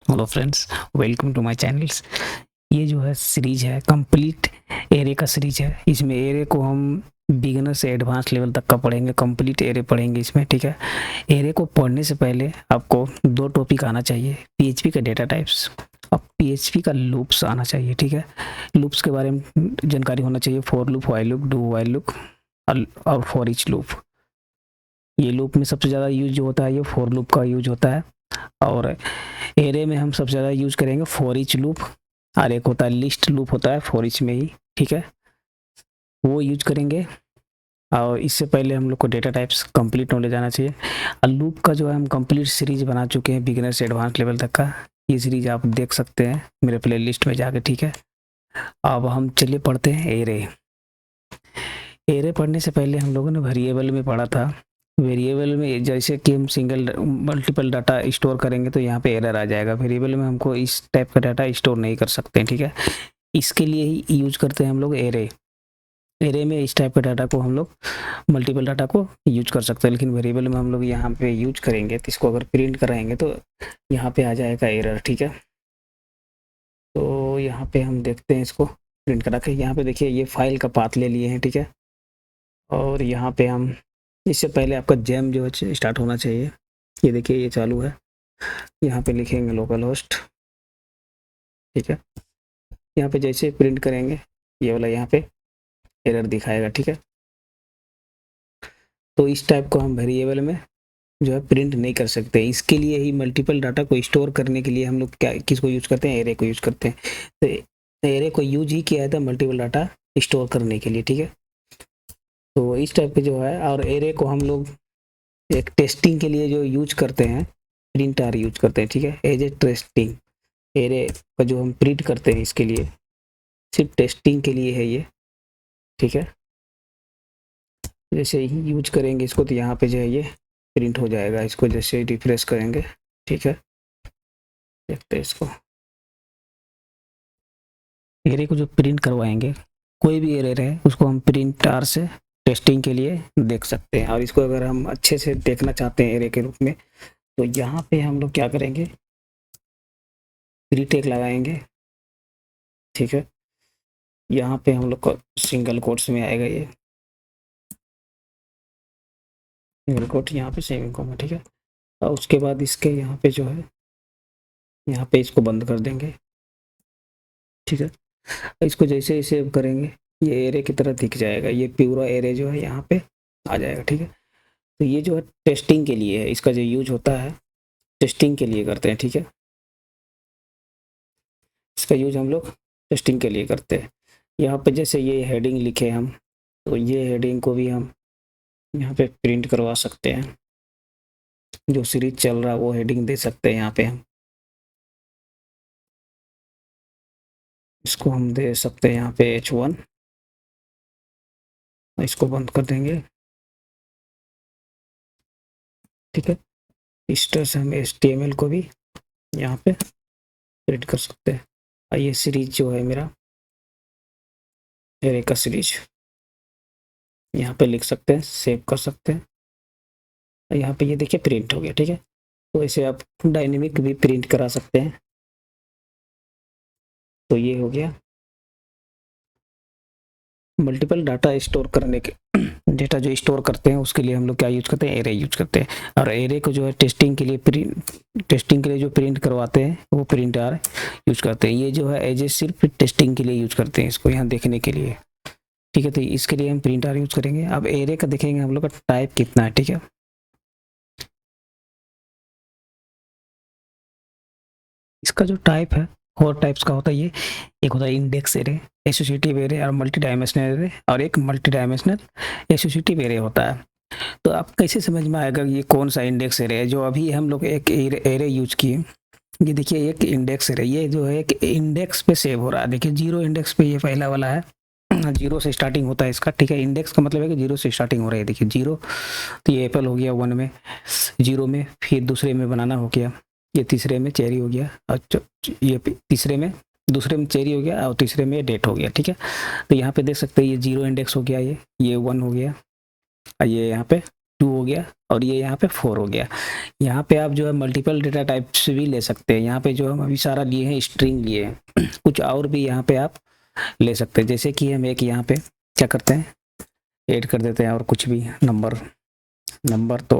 Hello friends, welcome to my channels. ये जो है सीरीज है, कंप्लीट एरे का सीरीज है। इसमें एरे को हम बिगिनर से एडवांस लेवल तक का पढ़ेंगे, कंप्लीट एरे पढ़ेंगे इसमें, ठीक है। एरे को पढ़ने से पहले आपको दो टॉपिक आना चाहिए, पीएचपी का डेटा टाइप्स और पीएचपी का लूप्स आना चाहिए, ठीक है। लूप्स के बारे में जानकारी होना चाहिए, for loop, while loop, do while loop और फॉर ईच लूप। ये लूप में सबसे ज़्यादा यूज जो होता है ये फॉर लूप का यूज होता है, और एरे में हम सबसे ज़्यादा यूज करेंगे फॉर ईच लूप, और एक होता है लिस्ट लूप होता है फॉर ईच में ही, ठीक है, वो यूज करेंगे। और इससे पहले हम लोग को डेटा टाइप्स कंप्लीट नॉलेज आना चाहिए। और लूप का जो है हम कंप्लीट सीरीज बना चुके हैं बिगिनर से एडवांस लेवल तक का। ये सीरीज आप देख सकते हैं मेरे प्ले लिस्ट में जाके, ठीक है। अब हम चलिए पढ़ते हैं एरे। एरे पढ़ने से पहले हम लोगों ने वेरिएबल में पढ़ा था। वेरिएबल में जैसे कि हम सिंगल मल्टीपल डाटा स्टोर करेंगे तो यहाँ पे एरर आ जाएगा। वेरिएबल में हमको इस टाइप का डाटा स्टोर नहीं कर सकते हैं, ठीक है। इसके लिए ही यूज करते हैं हम लोग एरे। एरे में इस टाइप का डाटा को हम लोग मल्टीपल डाटा को यूज कर सकते हैं, लेकिन वेरिएबल में हम लोग यहाँ पे यूज करेंगे तो इसको अगर प्रिंट कराएंगे तो यहाँ पे आ जाएगा एरर, ठीक है। तो यहाँ पे हम देखते हैं इसको प्रिंट करा के। यहाँ पे देखिए ये फाइल का पाथ ले लिए हैं, ठीक है। और यहाँ पे हम, इससे पहले आपका जैम जो है स्टार्ट होना चाहिए। ये देखिए ये चालू है। यहाँ पे लिखेंगे लोकल होस्ट, ठीक है। यहाँ पे जैसे प्रिंट करेंगे ये वाला यहाँ पे एरर दिखाएगा, ठीक है। तो इस टाइप को हम वेरिएबल में जो है प्रिंट नहीं कर सकते। इसके लिए ही मल्टीपल डाटा को स्टोर करने के लिए हम लोग क्या किसको यूज करते हैं, एरे को यूज करते हैं। तो एरे को यूज ही किया था मल्टीपल डाटा स्टोर करने के लिए, ठीक है। तो इस टाइप के जो है, और एरे को हम लोग एक टेस्टिंग के लिए जो यूज करते हैं, प्रिंट आर यूज करते हैं, ठीक है, एज ए टेस्टिंग। एरे का जो हम प्रिंट करते हैं इसके लिए सिर्फ टेस्टिंग के लिए है ये, ठीक है। जैसे ही यूज करेंगे इसको तो यहाँ पे जो है ये प्रिंट हो जाएगा। इसको जैसे रिफ्रेश करेंगे, ठीक है, देखते हैं इसको। एरे को जो प्रिंट करवाएंगे, कोई भी एरर है उसको हम प्रिंट आर से टेस्टिंग के लिए देख सकते हैं। और इसको अगर हम अच्छे से देखना चाहते हैं एरे के रूप में तो यहाँ पे हम लोग क्या करेंगे, रीटेक लगाएंगे, ठीक है। यहाँ पे हम लोग को सिंगल कोट्स में आएगा ये सिंगल कोट, यहाँ पे सेमी कोमा, ठीक है। और उसके बाद इसके यहाँ पे जो है, यहाँ पे इसको बंद कर देंगे, ठीक है। इसको जैसे ही सेव करेंगे ये एरे की तरह दिख जाएगा। ये पूरा एरे जो है यहाँ पे आ जाएगा, ठीक है। तो ये जो है टेस्टिंग के लिए है, इसका जो यूज होता है टेस्टिंग के लिए करते हैं, ठीक है। इसका यूज हम लोग टेस्टिंग के लिए करते हैं। यहाँ पे जैसे ये हेडिंग लिखे हम, तो ये हेडिंग को भी हम यहाँ पे प्रिंट करवा सकते हैं। जो सीरीज चल रहा है वो हेडिंग दे सकते हैं यहाँ पे हम। इसको हम दे सकते हैं यहाँ पे H1। इसको बंद कर देंगे, ठीक है। इस तरह से हम HTML को भी यहाँ पे प्रिंट कर सकते हैं। ये सीरीज जो है मेरा एरे का सीरीज यहाँ पे लिख सकते हैं, सेव कर सकते हैं। यहाँ पे ये देखिए प्रिंट हो गया, ठीक है। तो ऐसे आप डायनेमिक भी प्रिंट करा सकते हैं। तो ये हो गया मल्टीपल डाटा स्टोर करने के डेटा जो स्टोर करते हैं उसके लिए हम लोग क्या यूज करते हैं, एरे यूज करते हैं। और एरे को जो है टेस्टिंग के लिए जो प्रिंट करवाते हैं वो प्रिंट आर यूज करते हैं। ये जो है एज ए सिर्फ टेस्टिंग के लिए यूज करते हैं, इसको यहाँ देखने के लिए, ठीक है। तो इसके लिए हम प्रिंट आर यूज करेंगे। अब एरे का देखेंगे हम लोग का टाइप कितना है, ठीक है। इसका जो टाइप है और टाइप्स का होता है ये, एक होता है इंडेक्स एरे, एसोसिएटिव एरे और मल्टी डायमेंशनल एरे, और एक मल्टी डायमेंशनल एसोसिएटिव एरे होता है। तो आप कैसे समझ में आएगा ये कौन सा इंडेक्स एरे है। जो अभी हम लोग एक एरे यूज किए, ये देखिए एक इंडेक्स एरे, ये जो है एक इंडेक्स पे सेव हो रहा है। देखिए जीरो इंडेक्स पे ये पहला वाला है, जीरो से स्टार्टिंग होता है इसका, ठीक है। इंडेक्स का मतलब है कि जीरो से स्टार्टिंग हो रही है। देखिए जीरो, तो ये एप्पल हो गया 1 में, जीरो में, फिर दूसरे में बनाना हो गया, ये तीसरे में चेरी हो गया, और ये तीसरे में, दूसरे में चेरी हो गया, और तीसरे में डेट हो गया, ठीक है। तो यहाँ पे देख सकते हैं ये जीरो इंडेक्स हो गया, ये 1 हो गया, और ये यहाँ पे 2 हो गया और ये यहाँ पे 4 हो गया। यहाँ पे आप जो है मल्टीपल डेटा टाइप्स भी ले सकते हैं। यहाँ पे जो हम अभी सारा लिए हैं स्ट्रिंग लिए हैं कुछ और भी यहाँ पे आप ले सकते हैं। जैसे कि हम एक यहाँ पे क्या करते हैं ऐड कर देते हैं और कुछ भी नंबर तो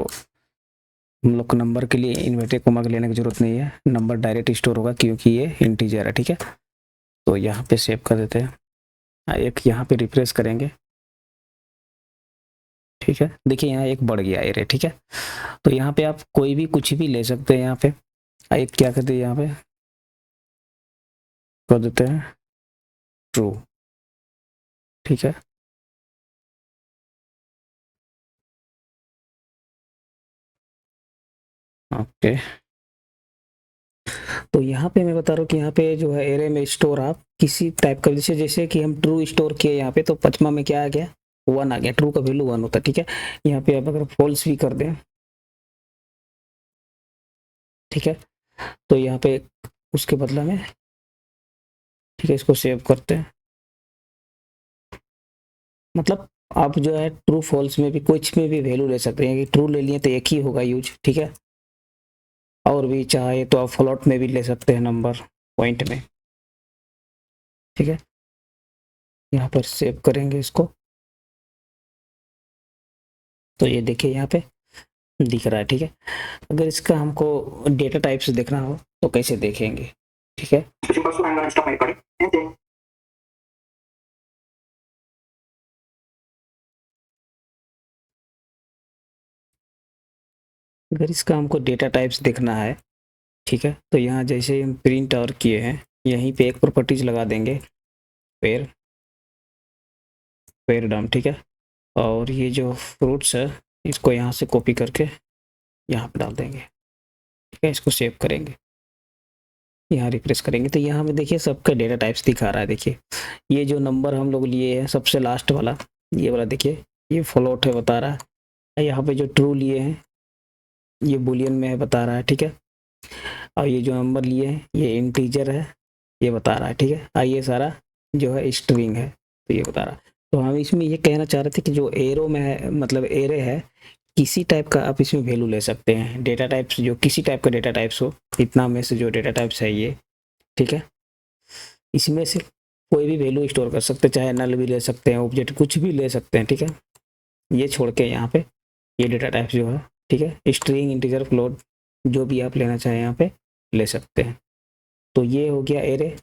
हम लोग को नंबर के लिए इन्वर्टेड कोमा लेने की जरूरत नहीं है, नंबर डायरेक्ट स्टोर होगा क्योंकि ये इंटीजर है। ठीक है, तो यहाँ पे सेव कर देते हैं। एक यहाँ पे रिफ्रेश करेंगे। ठीक है, देखिए यहाँ एक बढ़ गया एरे। ठीक है, तो यहाँ पे आप कोई भी कुछ भी ले सकते हैं। यहाँ पे एक क्या करते हैं, यहाँ पे कर देते हैं ट्रू। ठीक है, ओके। तो यहाँ पे मैं बता रहा हूँ कि यहाँ पे जो है एरे में स्टोर आप किसी टाइप का, जैसे कि हम ट्रू स्टोर किए यहाँ पे, तो पचमा में क्या आ गया 1 आ गया, ट्रू का वैल्यू 1 होता है। ठीक है, यहाँ पे आप अगर फॉल्स भी कर दें, ठीक है, तो यहाँ पे उसके बदला में, ठीक है, इसको सेव करते हैं। मतलब आप जो है ट्रू फॉल्स में भी कुछ में भी वैल्यू ले सकते हैं कि ट्रू ले लिए तो एक ही होगा यूज। ठीक है, और भी चाहे तो आप फ्लोट में भी ले सकते हैं नंबर पॉइंट में। ठीक है, यहाँ पर सेव करेंगे इसको, तो ये देखिए यहाँ पे दिख रहा है। ठीक है, अगर इसका हमको डेटा टाइप्स देखना हो तो कैसे देखेंगे। ठीक है, अगर इसका हमको डेटा टाइप्स देखना है, ठीक है, तो यहाँ जैसे हम प्रिंट और किए हैं, यहीं पे एक प्रॉपर्टीज लगा देंगे पेयर पेयर डम। ठीक है, और ये जो फ्रूट्स है इसको यहाँ से कॉपी करके यहाँ पे डाल देंगे। ठीक है, इसको सेव करेंगे, यहाँ रिफ्रेश करेंगे तो यहाँ में देखिए सबका डेटा टाइप्स दिखा रहा है। देखिए ये जो नंबर हम लोग लिए हैं सबसे लास्ट वाला, ये वाला देखिए ये फ्लोट है बता रहा है। यहाँ पे जो ट्रू लिए हैं ये बुलियन में है बता रहा है। ठीक है, और ये जो नंबर लिए हैं ये इंटीजर है ये बता रहा है। ठीक है, और ये सारा जो है स्ट्रिंग है तो ये बता रहा है। तो हम इसमें ये कहना चाह रहे थे कि जो एरो में है, मतलब एरे है, किसी टाइप का आप इसमें वैल्यू ले सकते हैं। डेटा टाइप्स जो किसी टाइप का डेटा टाइप्स हो, इतना में से जो डेटा टाइप्स है ये, ठीक है, इसमें से कोई भी वैल्यू स्टोर कर सकते हैं, चाहे नल भी ले सकते हैं, ऑब्जेक्ट कुछ भी ले सकते हैं। ठीक है, ये छोड़ के यहाँ पे ये डेटा टाइप्स जो है, ठीक है, स्ट्रिंग इंटीजर फ्लोट जो भी आप लेना चाहें यहाँ पे ले सकते हैं। तो ये हो गया एरे।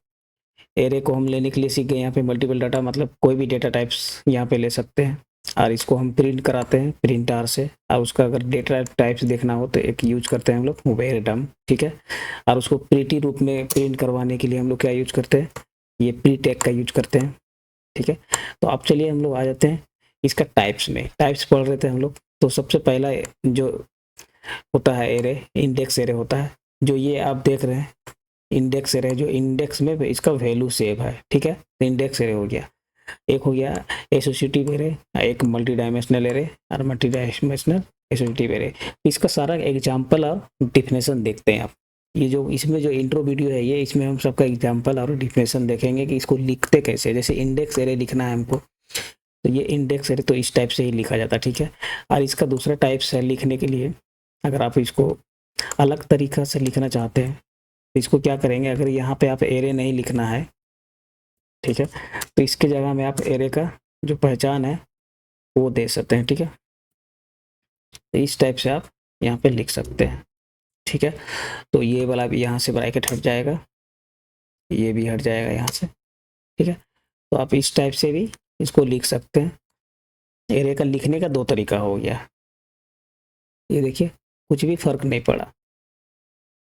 एरे को हम लेने के लिए सीख गए यहाँ पे मल्टीपल डाटा, मतलब कोई भी डेटा टाइप्स यहाँ पे ले सकते हैं और इसको हम प्रिंट कराते हैं प्रिंट आर से। और उसका अगर डेटा टाइप्स देखना हो तो एक यूज करते हैं हम लोग वेर डम। ठीक है, और उसको प्रीटी रूप में प्रिंट करवाने के लिए हम लोग क्या यूज करते हैं, ये प्री टैग का यूज करते हैं। ठीक है, तो अब चलिए हम लोग आ जाते हैं इसका टाइप्स में। टाइप्स पढ़ रहे थे हम लोग, तो सबसे पहला जो होता है एरे, इंडेक्स एरे होता है। जो ये आप देख रहे हैं इंडेक्स एरे, जो इंडेक्स में इसका वैल्यू सेव है। ठीक है, तो इंडेक्स एरे हो गया। एक हो गया एसोसिएटिव एरे, एक मल्टी डायमेंशनल एरे और मल्टी डायमेंशनल एसोसिएटिव एरे। इसका सारा एग्जाम्पल और डिफिनेशन देखते हैं आप। ये जो इसमें जो इंट्रो वीडियो है ये, इसमें हम सबका एग्जाम्पल और डिफिनेशन देखेंगे कि इसको लिखते कैसे। जैसे इंडेक्स एरे लिखना है हमको, तो ये इंडेक्स एरे तो इस टाइप से ही लिखा जाता है। ठीक है, और इसका दूसरा टाइप्स है लिखने के लिए, अगर आप इसको अलग तरीका से लिखना चाहते हैं तो इसको क्या करेंगे, अगर यहाँ पे आप एरे नहीं लिखना है, ठीक है, तो इसके जगह में आप एरे का जो पहचान है वो दे सकते हैं। ठीक है, तो इस टाइप से आप यहाँ पे लिख सकते हैं। ठीक है, तो ये वाला भी यहाँ से ब्रैकेट हट जाएगा, ये भी हट जाएगा यहाँ से। ठीक है, तो आप इस टाइप से भी इसको लिख सकते हैं। एरे का लिखने का 2 तरीका हो गया, ये देखिए कुछ भी फर्क नहीं पड़ा।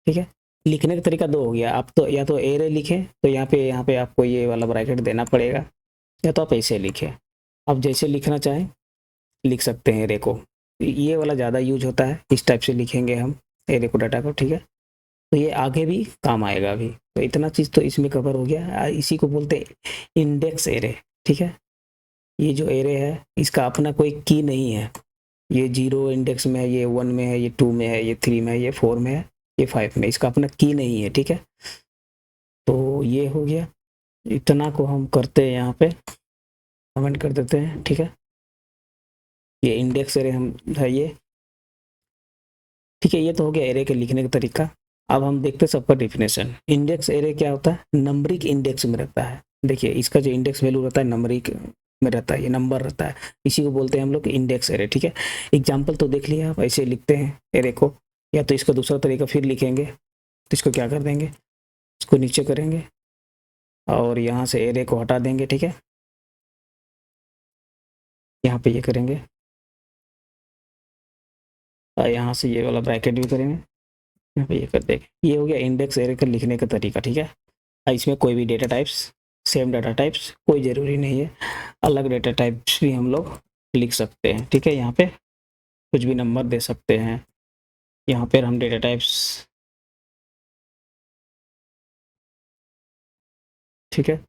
ठीक है, लिखने का तरीका 2 हो गया। आप तो या तो एरे लिखें तो यहाँ पे आपको ये वाला ब्रैकेट देना पड़ेगा, या तो आप ऐसे लिखें। आप जैसे लिखना चाहें लिख सकते हैं एरे को। ये वाला ज़्यादा यूज होता है, इस टाइप से लिखेंगे हम एरे को, डाटा को। ठीक है, तो ये आगे भी काम आएगा अभी। तो इतना चीज़ तो इसमें कवर हो गया। इसी को बोलते हैं इंडेक्स एरे। ठीक है, ये जो एरे है इसका अपना कोई की नहीं है। ये 0 इंडेक्स में है, ये 1 में है, ये 2 में है, ये 3 में है, ये 4 में है, ये 5 में, इसका अपना की नहीं है। ठीक है, तो ये हो गया। इतना को हम करते हैं यहाँ पे कमेंट कर देते हैं। ठीक है, ये इंडेक्स एरे हम है ये, ठीक है। ये तो हो गया एरे के लिखने का तरीका। अब हम देखते हैं सबका डेफिनेशन। इंडेक्स एरे क्या होता है? नंबरिक इंडेक्स में रहता है। देखिए इसका जो इंडेक्स वैल्यू रहता है नंबरिक में रहता है, ये नंबर रहता है, इसी को बोलते हैं हम लोग इंडेक्स एरे, ठीक है। एग्जाम्पल तो देख लिया आप, ऐसे लिखते हैं एरे को, या तो इसका दूसरा तरीका फिर लिखेंगे। तो इसको क्या कर देंगे, इसको नीचे करेंगे और यहाँ से एरे को हटा देंगे, ठीक है। यहाँ पे ये करेंगे और यहाँ से ये वाला ब्रैकेट भी करेंगे, यहाँ पे ये कर देंगे। ये हो गया इंडेक्स एरे का लिखने का तरीका, ठीक है। इसमें कोई भी data types, same data types कोई ज़रूरी नहीं है, अलग डेटा टाइप्स भी हम लोग लिख सकते हैं, ठीक है। यहाँ पे कुछ भी नंबर दे सकते हैं, यहाँ पर हम डेटा टाइप्स, ठीक है।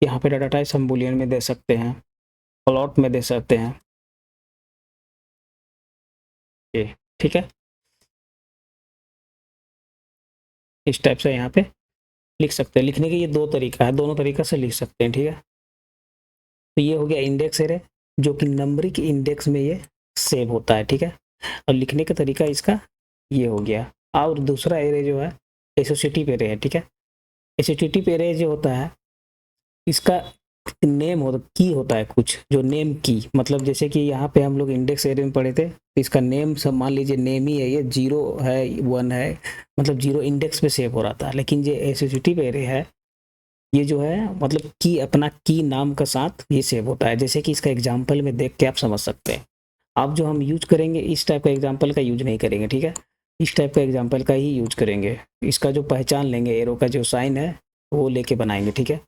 यहाँ पे डाटा टाइप्स हम बूलियन में दे सकते हैं, प्लॉट में दे सकते हैं, ये ठीक है। इस टाइप से यहाँ पे लिख सकते हैं। लिखने के ये दो तरीका है, दोनों तरीका से लिख सकते हैं, ठीक है। तो ये हो गया इंडेक्स एरे, जो कि नंबरिक इंडेक्स में ये सेव होता है, ठीक है। और लिखने का तरीका इसका ये हो गया। और दूसरा एरे जो है एसोसिएटिव एरे है, ठीक है। एसोसिएटिव एरे जो होता है इसका नेम होता, की होता है कुछ, जो नेम की, मतलब जैसे कि यहाँ पे हम लोग इंडेक्स एरे में पढ़े थे, तो इसका नेम सब मान लीजिए नेम ही है, ये 0 है 1 है, मतलब 0 इंडेक्स पे सेव हो रहा था। लेकिन ये एसोसिएटिव एरे है, ये जो है मतलब की, अपना की नाम का साथ ये सेव होता है। जैसे कि इसका एग्जाम्पल में देख के आप समझ सकते हैं। आप जो हम यूज करेंगे इस टाइप का एग्जाम्पल का यूज नहीं करेंगे, ठीक है। इस टाइप का एग्जाम्पल का ही यूज करेंगे। इसका जो पहचान लेंगे, एरो का जो साइन है वो लेके बनाएंगे, ठीक है।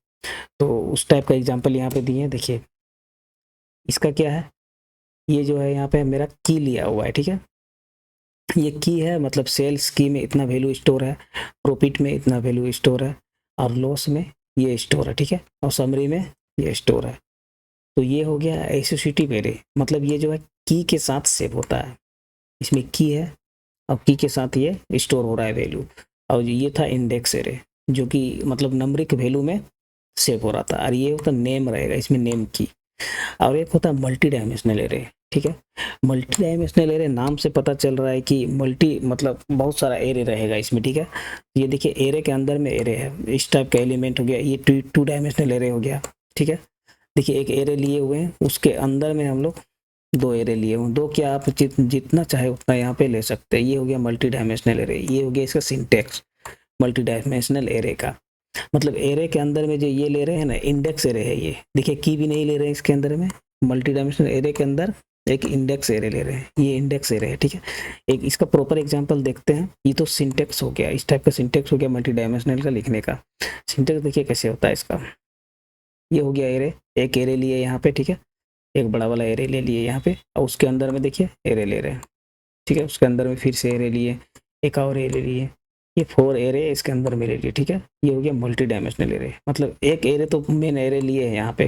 तो उस टाइप का एग्जाम्पल यहाँ पे दिए हैं, देखिए इसका क्या है, ये जो है यहाँ पे मेरा की लिया हुआ है, ठीक है। ये की है, मतलब सेल्स की में इतना वैल्यू स्टोर है, प्रॉफिट में इतना वैल्यू स्टोर है, और लॉस में ये स्टोर है, ठीक है। और समरी में ये स्टोर है। तो ये हो गया एसोसिएटिव एरे, मतलब ये जो है की के साथ सेव होता है। इसमें की है और की के साथ ये स्टोर हो रहा है वैल्यू। और ये था इंडेक्स एरे, जो कि मतलब नंबरिक वैल्यू में सेव हो रहा था। और ये होता नेम रहेगा, इसमें नेम की। और एक होता है मल्टी डायमेंशनल एरे, ठीक है। मल्टी डायमेंशनल एरे नाम से पता चल रहा है कि मल्टी मतलब बहुत सारा एरे रहेगा इसमें, ठीक है। ये देखिए एरे के अंदर में एरे है, इस टाइप का एलिमेंट हो गया, ये टू डायमेंशनल एरे हो गया, ठीक है। देखिए एक एरे लिए हुए हैं, उसके अंदर में हम लोग दो एरे लिए हुए, दो क्या आप जितना चाहे उतना यहाँ पे ले सकते हैं। ये हो गया मल्टी डायमेंशनल एरे, ये हो गया इसका सिंटेक्स मल्टी डायमेंशनल एरे का। मतलब एरे के अंदर में जो ये ले रहे हैं ना, इंडेक्स एरे है ये, देखिए की भी नहीं ले रहे हैं इसके अंदर में। मल्टी डायमेंशनल एरे के अंदर एक इंडेक्स एरे ले रहे हैं, ये इंडेक्स एरे है, ठीक है। एक इसका प्रॉपर एग्जांपल देखते हैं। ये तो सिंटेक्स हो गया, इस टाइप का सिंटेक्स हो गया मल्टी डायमेंशनल का लिखने का। सिंटेक्स देखिए कैसे होता है इसका। ये हो गया एरे, एक एरे लिए यहाँ पे, ठीक है। एक बड़ा वाला एरे ले लिए यहाँ पे, और उसके अंदर में देखिए एरे ले रहे हैं, ठीक है। उसके अंदर में फिर से एरे लिए, एक और एरे लिए, ये 4 एरे इसके अंदर में ले लिए, ठीक है। ये हो गया मल्टी डायमेंशनल एरे, मतलब एक एरे तो मेन एरे लिए है यहाँ पे,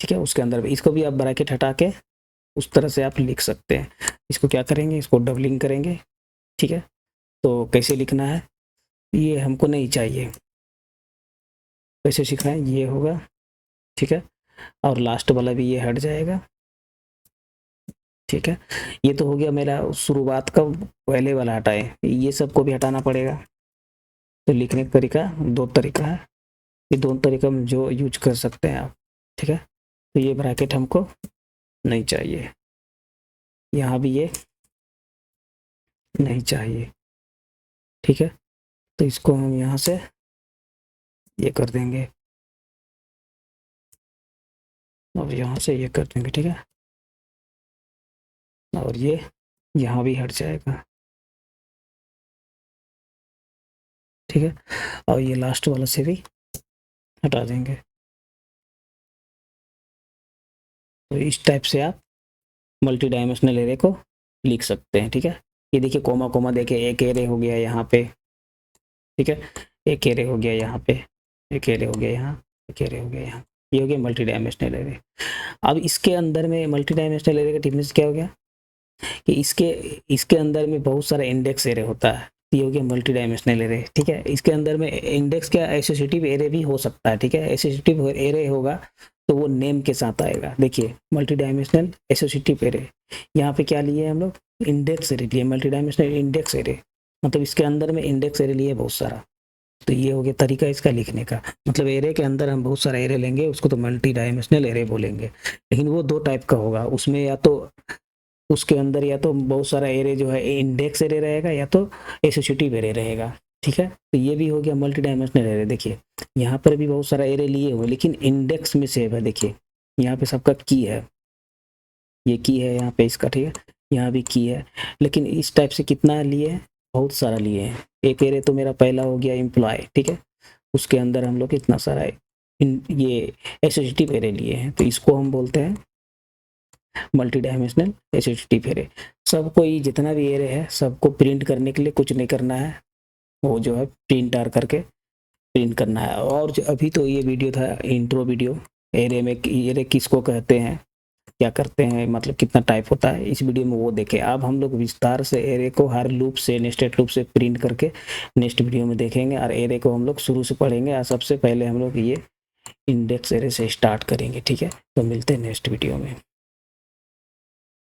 ठीक है। उसके अंदर में इसको भी आप ब्रैकेट हटा के उस तरह से आप लिख सकते हैं। इसको क्या करेंगे, इसको डबलिंग करेंगे, ठीक है। तो कैसे लिखना है ये हमको नहीं चाहिए, कैसे सिखाएं, ये होगा, ठीक है। और लास्ट वाला भी ये हट जाएगा, ठीक है। ये तो हो गया मेरा शुरुआत का, पहले वाला हटाए, ये सबको भी हटाना पड़ेगा। तो लिखने का तरीका दो तरीका है, ये दोनों तरीका में जो यूज कर सकते हैं आप, ठीक है। तो ये ब्रैकेट हमको नहीं चाहिए, यहाँ भी ये नहीं चाहिए, ठीक है। तो इसको हम यहाँ से ये कर देंगे और यहाँ से ये कर देंगे, ठीक है। और ये यहाँ भी हट जाएगा, ठीक है। और ये लास्ट वाला से भी हटा देंगे। तो इस टाइप से आप मल्टी डायमेंशनल एरे को लिख सकते हैं, ठीक है। ये देखिए कोमा कोमा देखिए, एक एरे हो गया यहाँ पे, ठीक है। एक एरे हो गया यहाँ पे, एक एरे हो गया यहाँ, एक एरे हो गया यहाँ, ये हो गया मल्टी डायमेंशनल एरे। अब इसके अंदर में मल्टी डायमेंशनल एरे का डिफरेंस क्या हो गया कि इसके इसके अंदर में बहुत सारा इंडेक्स एरे होता है, ये हो गया मल्टी डायमेंशनल एरे, ठीक है। इसके अंदर में इंडेक्स क्या एसोसिएटिव एरे भी हो सकता है, ठीक है। एसोसिएटिव एरे होगा तो वो नेम के साथ आएगा। देखिए मल्टी डायमेंशनल एसोसिएटिव एरे, यहाँ पे क्या लिए हम लोग, इंडेक्स एरे लिए, मल्टी डायमेंशनल इंडेक्स एरे, मतलब इसके अंदर में इंडेक्स एरे लिए बहुत सारा। तो ये हो गया तरीका इसका लिखने का, मतलब एरे के अंदर हम बहुत सारा एरे लेंगे, उसको तो मल्टी डायमेंशनल एरे बोलेंगे। लेकिन वो दो टाइप का होगा, उसमें या तो उसके अंदर या तो बहुत सारा एरे जो है इंडेक्स एरे रहेगा या तो एसोसिएटिव एरे रहेगा, ठीक है। तो ये भी हो गया मल्टी डायमेंशनल एरे। देखिए यहाँ पर भी बहुत सारा एरे लिए हुए लेकिन इंडेक्स में सेव है। देखिए यहाँ पे सबका की है, ये की है यहाँ पे इसका, ठीक है, यहाँ भी की है। लेकिन इस टाइप से कितना लिए हैं, बहुत सारा लिए हैं। एक एरे तो मेरा पहला हो गया एम्प्लॉय, ठीक है, उसके अंदर हम लोग इतना सारा ये एसोसिएटिव एरे लिए हैं, तो इसको हम बोलते हैं मल्टी डायमेंशनल एसोसिएटिव एरे। सबको ये जितना भी एरे है सबको प्रिंट करने के लिए कुछ नहीं करना है, वो जो है प्रिंट आर करके प्रिंट करना है। और जो अभी तो ये वीडियो था इंट्रो वीडियो, एरे में एरे किसको कहते हैं, क्या करते हैं, मतलब कितना टाइप होता है, इस वीडियो में वो देखें। अब हम लोग विस्तार से एरे को हर लूप से, नेस्टेड लूप से प्रिंट करके नेक्स्ट वीडियो में देखेंगे। और एरे को हम लोग शुरू से पढ़ेंगे और सबसे पहले हम लोग ये इंडेक्स एरे से स्टार्ट करेंगे, ठीक है। तो मिलते हैं नेक्स्ट वीडियो में।